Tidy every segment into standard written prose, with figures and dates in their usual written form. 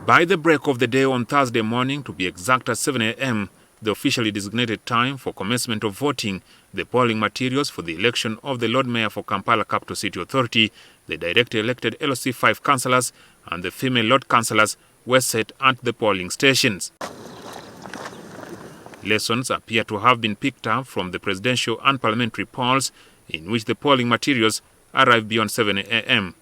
By the break of the day on Thursday morning, to be exact at 7 a.m., the officially designated time for commencement of voting, the polling materials for the election of the Lord Mayor for Kampala Capital City Authority, the directly elected LOC 5 councillors and the female Lord councillors were set at the polling stations. Lessons appear to have been picked up from the presidential and parliamentary polls in which the polling materials arrived beyond 7 a.m.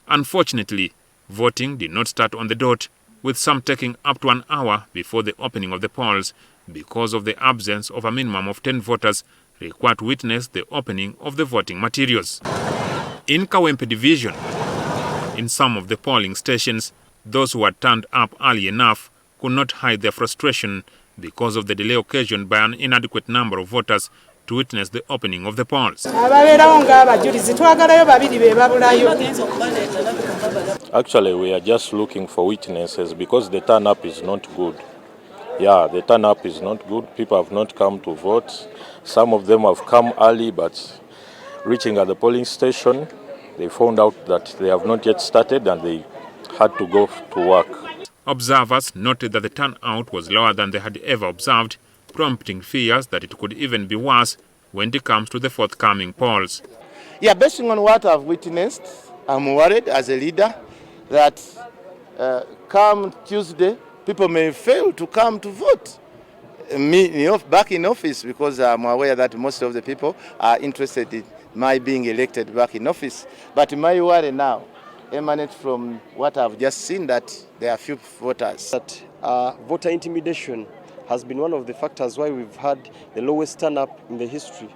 Unfortunately, voting did not start on the dot, with some taking up to an hour before the opening of the polls because of the absence of a minimum of 10 voters required to witness the opening of the voting materials. In Kawempe Division, in some of the polling stations, those who had turned up early enough could not hide their frustration because of the delay occasioned by an inadequate number of voters to witness the opening of the polls. Actually, we are just looking for witnesses because the turn-up is not good. Yeah, the turn-up is not good. People have not come to vote. Some of them have come early, but reaching at the polling station, they found out that they have not yet started and they had to go to work. Observers noted that the turnout was lower than they had ever observed, prompting fears that it could even be worse when it comes to the forthcoming polls. Yeah, based on what I've witnessed, I'm worried as a leader that come Tuesday, people may fail to come to vote. Me back in office, because I'm aware that most of the people are interested in my being elected back in office. But my worry now emanates from what I've just seen, that there are few voters. That voter intimidation has been one of the factors why we've had the lowest turn-up in the history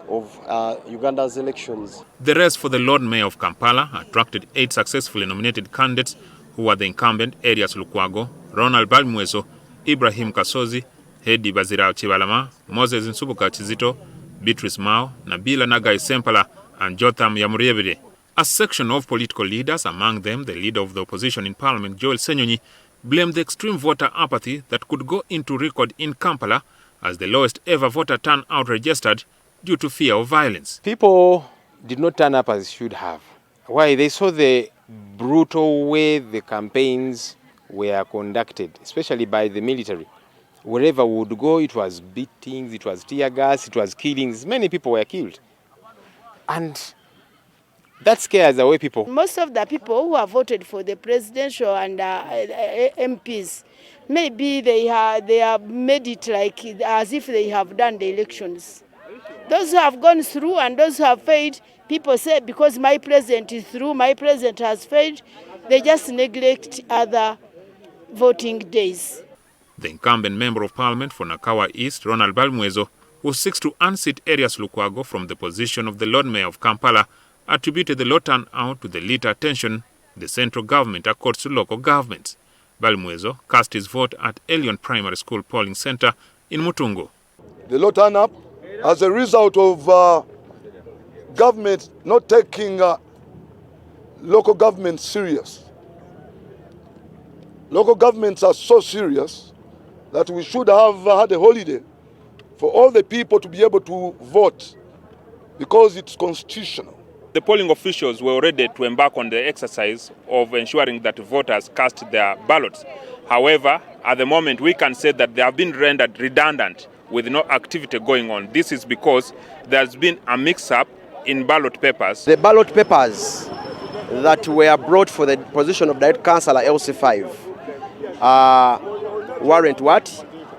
of Uganda's elections. The race for the Lord Mayor of Kampala attracted 8 successfully nominated candidates who were the incumbent Erias Lukwago, Ronald Balmwezo, Ibrahim Kasozi, Hedi Bazirao Chibalama, Moses Nsubuka Chizito, Beatrice Mao, Nabila Nagai Sempala, and Jotham Yamuriebire. A section of political leaders, among them the leader of the opposition in Parliament, Joel Senyonyi, blamed the extreme voter apathy that could go into record in Kampala as the lowest ever voter turnout registered due to fear of violence. People did not turn up as should have. Why? They saw the brutal way the campaigns were conducted, especially by the military. Wherever we would go, it was beatings, it was tear gas, it was killings. Many people were killed. And that scares away people. Most of the people who have voted for the presidential and MPs, maybe they have made it like as if they have done the elections. Those who have gone through and those who have failed, people say because my president is through, my president has failed, they just neglect other voting days. The incumbent Member of Parliament for Nakawa East, Ronald Balmwezo, who seeks to unseat Erias Lukwago from the position of the Lord Mayor of Kampala, attributed the low turnout to the little attention the central government accords to local governments. Balmwezo cast his vote at Elion Primary School polling center in Mutungo. The low turnout as a result of government not taking local governments serious. Local governments are so serious that we should have had a holiday for all the people to be able to vote because it's constitutional. The polling officials were ready to embark on the exercise of ensuring that voters cast their ballots. However, at the moment, we can say that they have been rendered redundant with no activity going on. This is because there's been a mix-up in ballot papers. The ballot papers that were brought for the position of direct councillor LC5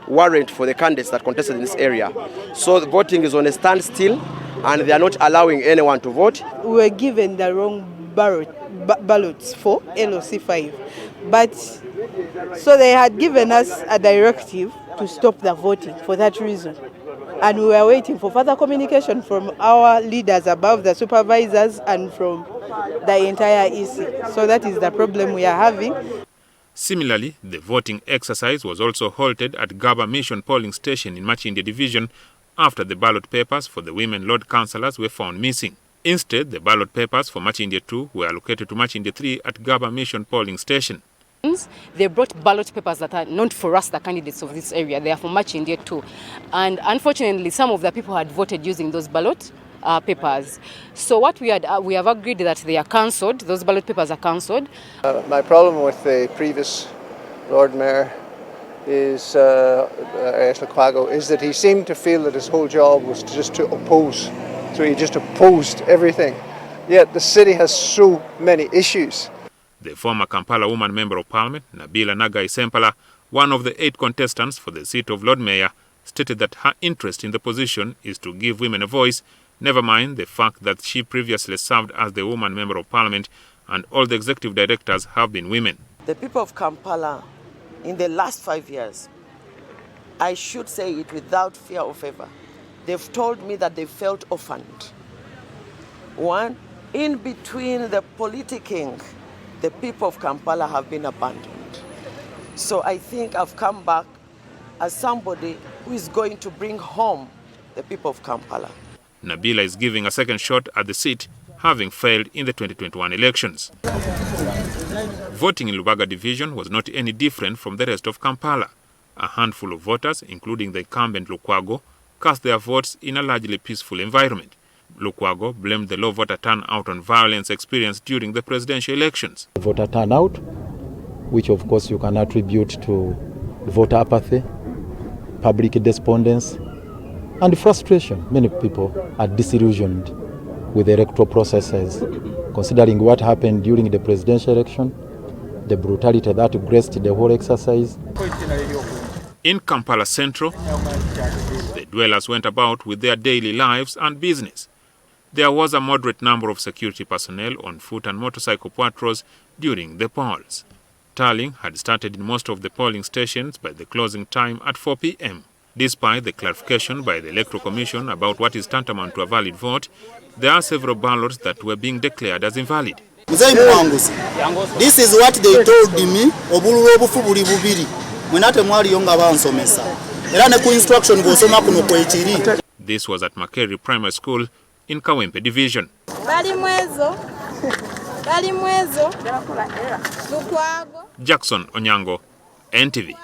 warrant for the candidates that contested in this area. So the voting is on a standstill and they are not allowing anyone to vote. We were given the wrong ballots for LOC5, but so they had given us a directive to stop the voting for that reason. And we were waiting for further communication from our leaders above, the supervisors, and from the entire EC. So that is the problem we are having. Similarly, the voting exercise was also halted at Gaba Mission polling station in Machinde Division after the ballot papers for the women Lord Councillors were found missing. Instead, the ballot papers for Machinde 2 were allocated to Machinde 3 at Gaba Mission polling station. They brought ballot papers that are not for us, the candidates of this area. They are for Machinde 2. And unfortunately, some of the people had voted using those ballot papers. So what we have agreed that they are cancelled. Those ballot papers are cancelled. My problem with the previous Lord Mayor is that he seemed to feel that his whole job was just to oppose. So he just opposed everything. Yet the city has so many issues. The former Kampala woman member of parliament, Nabila Nagai Sempala, one of the 8 contestants for the seat of Lord Mayor, stated that her interest in the position is to give women a voice, never mind the fact that she previously served as the woman member of parliament and all the executive directors have been women. The people of Kampala, in the last 5 years, I should say it without fear of favor, they've told me that they felt orphaned. One, in between the politicking, the people of Kampala have been abandoned. So I think I've come back as somebody who is going to bring home the people of Kampala. Nabila is giving a second shot at the seat, having failed in the 2021 elections. Voting in Lubaga division was not any different from the rest of Kampala. A handful of voters, including the incumbent Lukwago, cast their votes in a largely peaceful environment. Lukwago blamed the low voter turnout on violence experienced during the presidential elections. Voter turnout, which of course you can attribute to voter apathy, public despondence, and frustration. Many people are disillusioned with the electoral processes, considering what happened during the presidential election, the brutality that graced the whole exercise. In Kampala Central, the dwellers went about with their daily lives and business. There was a moderate number of security personnel on foot and motorcycle patrols during the polls. Tallying had started in most of the polling stations by the closing time at 4 p.m. Despite the clarification by the Electoral Commission about what is tantamount to a valid vote, there are several ballots that were being declared as invalid. This is what they told me. This was at Mayoral Primary School in Kawempe Division. Jackson Onyango, NTV.